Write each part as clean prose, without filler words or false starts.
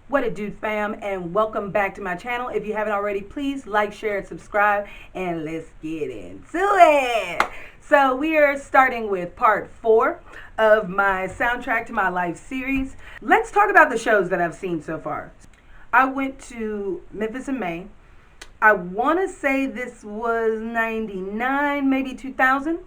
What it do, fam, and welcome back to my channel. If you haven't already, please like, share, and subscribe, and let's get into it. So we are starting with part 4 of my soundtrack to my life series. Let's talk about the shows that I've seen so far. I went to Memphis in May. I want to say this was 99, maybe 2000.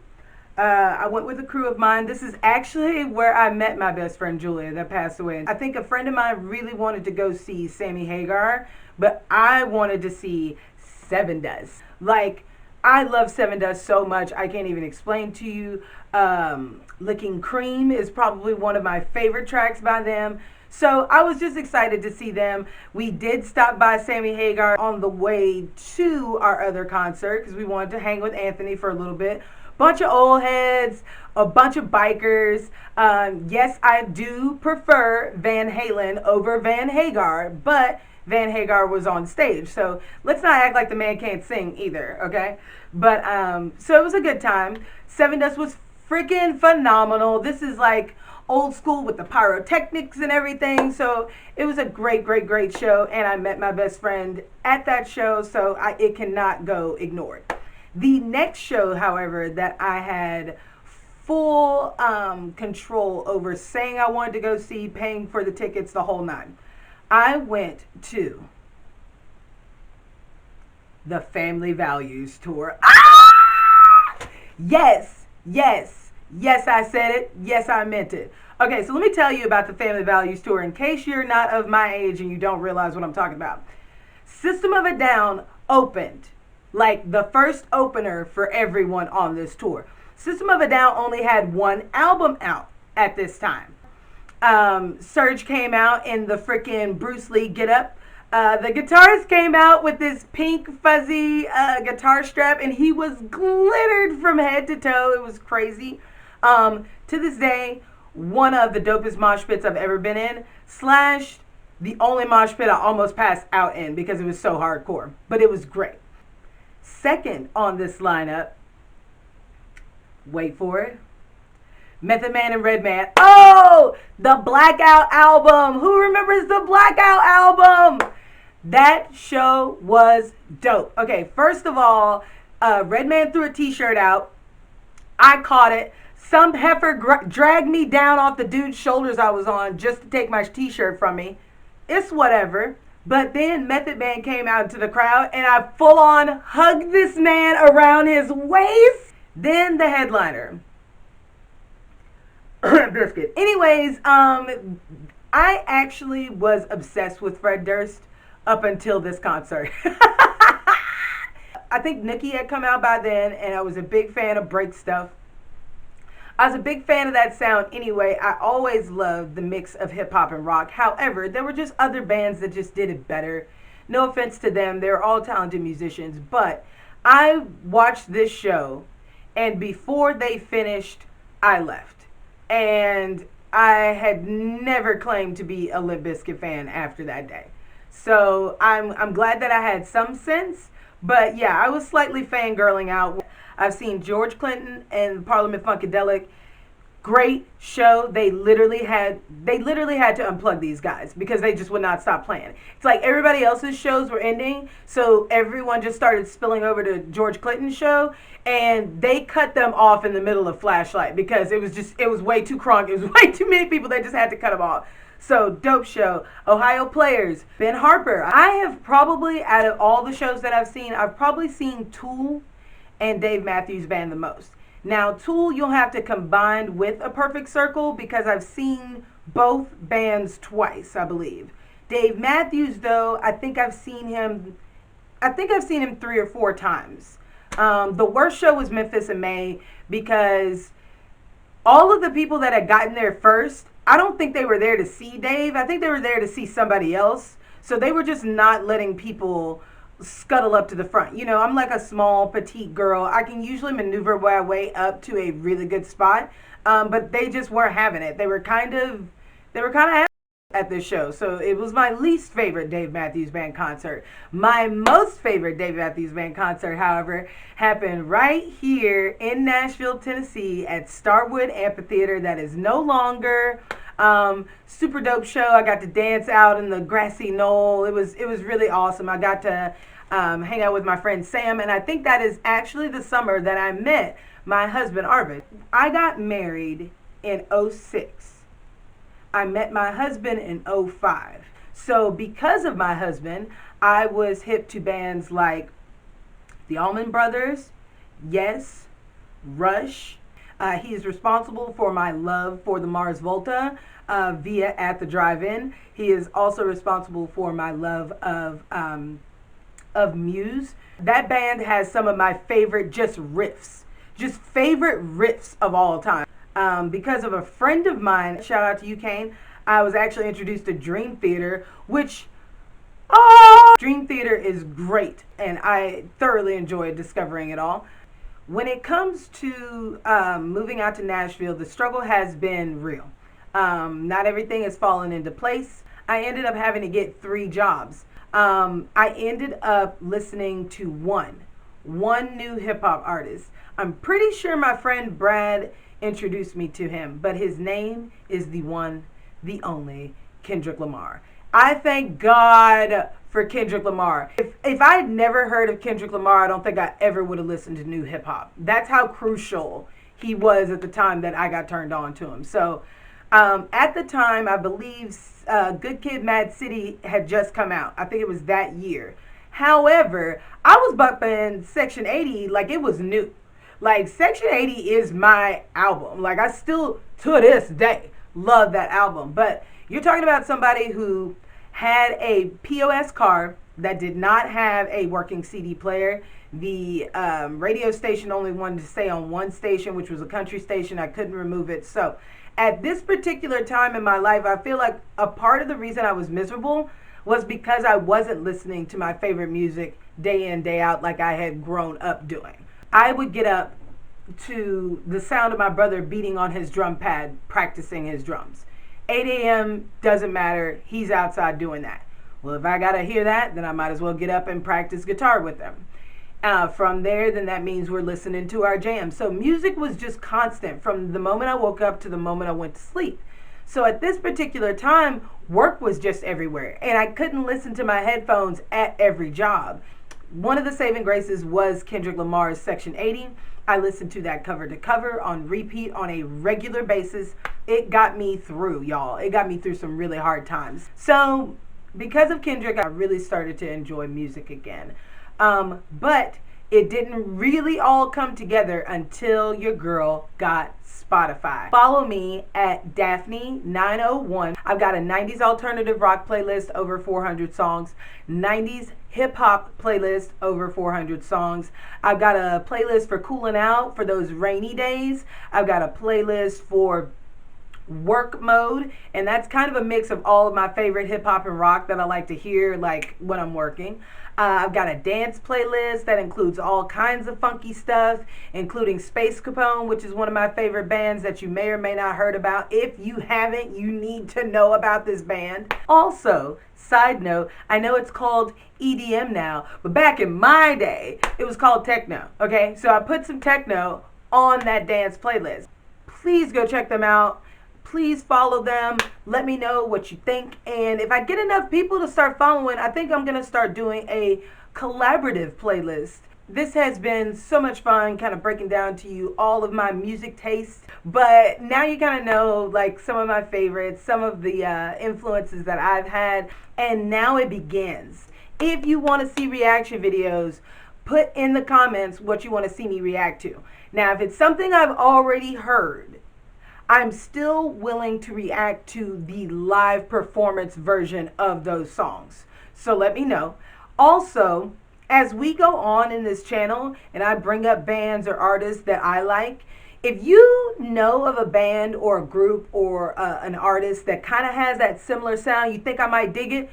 I went with a crew of mine. This is actually where I met my best friend Julia that passed away. I think a friend of mine really wanted to go see Sammy Hagar, but I wanted to see Seven Dust. Like, I love Seven Dust so much, I can't even explain to you. Licking Cream is probably one of my favorite tracks by them. So I was just excited to see them. We did stop by Sammy Hagar on the way to our other concert because we wanted to hang with Anthony for a little bit. Bunch of old heads, a bunch of bikers. Yes, I do prefer Van Halen over Van Hagar, but Van Hagar was on stage, so let's not act like the man can't sing either, okay? But so it was a good time. Seven Dust was freaking phenomenal. This is like old school with the pyrotechnics and everything, so it was a great show, and I met my best friend at that show, so it cannot go ignored. The next show, however, that I had full control over, saying I wanted to go see, paying for the tickets, the whole nine, I went to the Family Values Tour. Ah! Yes, I said it. Yes, I meant it. Okay, so let me tell you about the Family Values Tour in case you're not of my age and you don't realize what I'm talking about. System of a Down opened. Like the first opener for everyone on this tour. System of a Down only had one album out at this time. Serge came out in the freaking Bruce Lee getup. The guitarist came out with this pink fuzzy guitar strap, and he was glittered from head to toe. It was crazy. To this day, one of the dopest mosh pits I've ever been in, / the only mosh pit I almost passed out in because it was so hardcore. But it was great. Second on this lineup, wait for it, Method Man and Redman. Oh, the Blackout album. Who remembers the Blackout album? That show was dope. Okay, first of all, Redman threw a t-shirt out. I caught it. Some heifer dragged me down off the dude's shoulders I was on just to take my t-shirt from me. It's whatever. But then Method Man came out into the crowd, and I full on hugged this man around his waist. Then the headliner, Biscuit. Anyways, I actually was obsessed with Fred Durst up until this concert. I think Nicki had come out by then, and I was a big fan of break stuff. I was a big fan of that sound anyway. I always loved the mix of hip-hop and rock. However, there were just other bands that just did it better. No offense to them. They're all talented musicians. But I watched this show, and before they finished, I left. And I had never claimed to be a Limp Bizkit fan after that day. So I'm glad that I had some sense. But yeah, I was slightly fangirling out. I've seen George Clinton and Parliament Funkadelic. Great show. They literally had to unplug these guys because they just would not stop playing. It's like everybody else's shows were ending, so everyone just started spilling over to George Clinton's show, and they cut them off in the middle of Flashlight because it was way too crunk. It was way too many people. They just had to cut them off. So, dope show. Ohio Players. Ben Harper. I have probably, out of all the shows that I've probably seen Tool and Dave Matthews Band the most. Now, Tool you'll have to combine with A Perfect Circle because I've seen both bands twice, I believe. Dave Matthews, though, I think I've seen him 3 or 4 times. The worst show was Memphis in May because all of the people that had gotten there first, I don't think they were there to see Dave. I think they were there to see somebody else. So they were just not letting people scuttle up to the front. You know, I'm like a small, petite girl. I can usually maneuver my way up to a really good spot, but they just weren't having it. They were kind of at this show. So it was my least favorite Dave Matthews Band concert. My most favorite Dave Matthews Band concert, however, happened right here in Nashville, Tennessee at Starwood Amphitheater. That is no longer. Super dope show. I got to dance out in the grassy knoll. It was really awesome. I got to hang out with my friend Sam, and I think that is actually the summer that I met my husband Arvid. I got married in '06. I met my husband in '05. So because of my husband, I was hip to bands like the Allman Brothers, Yes, Rush. He is responsible for my love for the Mars Volta via At the Drive-In. He is also responsible for my love of Muse. That band has some of my favorite favorite riffs of all time. Because of a friend of mine, shout out to you, Kane, I was actually introduced to Dream Theater, which, Dream Theater is great, and I thoroughly enjoyed discovering it all. When it comes to moving out to Nashville, the struggle has been real. Not everything has fallen into place. I ended up having to get 3 jobs. I ended up listening to one new hip hop artist. I'm pretty sure my friend Brad introduced me to him, but his name is the one, the only Kendrick Lamar. I thank God for Kendrick Lamar. If I had never heard of Kendrick Lamar, I don't think I ever would have listened to new hip hop. That's how crucial he was at the time that I got turned on to him. So at the time, I believe Good Kid, Mad City had just come out. I think it was that year. However, I was bumping Section 80 like it was new. Like, Section 80 is my album. Like, I still, to this day, love that album. But you're talking about somebody who had a POS card that did not have a working CD player. The radio station only wanted to stay on one station, which was a country station. I couldn't remove it. So, at this particular time in my life, I feel like a part of the reason I was miserable was because I wasn't listening to my favorite music day in, day out like I had grown up doing. I would get up to the sound of my brother beating on his drum pad, practicing his drums. 8 a.m. doesn't matter. He's outside doing that. Well, if I got to hear that, then I might as well get up and practice guitar with him. From there, then that means we're listening to our jams. So music was just constant from the moment I woke up to the moment I went to sleep. So at this particular time, work was just everywhere. And I couldn't listen to my headphones at every job. One of the saving graces was Kendrick Lamar's Section 80. I listened to that cover to cover on repeat on a regular basis. It got me through, y'all. It got me through some really hard times. So because of Kendrick, I really started to enjoy music again. But it didn't really all come together until your girl got Spotify. Follow me at Daphne 901. I've got a 90s alternative rock playlist, over 400 songs. 90s hip hop playlist, over 400 songs. I've got a playlist for cooling out for those rainy days. I've got a playlist for work mode, and that's kind of a mix of all of my favorite hip hop and rock that I like to hear like when I'm working. I've got a dance playlist that includes all kinds of funky stuff, including Space Capone, which is one of my favorite bands that you may or may not heard about. If you haven't, you need to know about this band. Also, side note, I know it's called EDM now, but back in my day, it was called techno, okay? So I put some techno on that dance playlist. Please go check them out. Please follow them. Let me know what you think. And if I get enough people to start following, I think I'm going to start doing a collaborative playlist. This has been so much fun kind of breaking down to you all of my music tastes. But now you kind of know like some of my favorites, some of the influences that I've had. And now it begins. If you want to see reaction videos, put in the comments what you want to see me react to. Now, if it's something I've already heard, I'm still willing to react to the live performance version of those songs. So let me know. Also, as we go on in this channel and I bring up bands or artists that I like, if you know of a band or a group or an artist that kind of has that similar sound, you think I might dig it,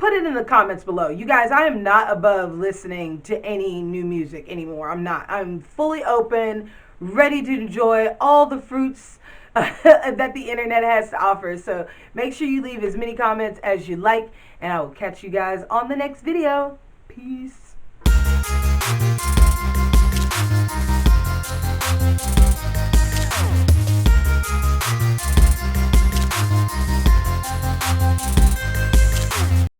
put it in the comments below. You guys, I am not above listening to any new music anymore. I'm not. I'm fully open, ready to enjoy all the fruits that the internet has to offer. So make sure you leave as many comments as you like, and I will catch you guys on the next video. Peace.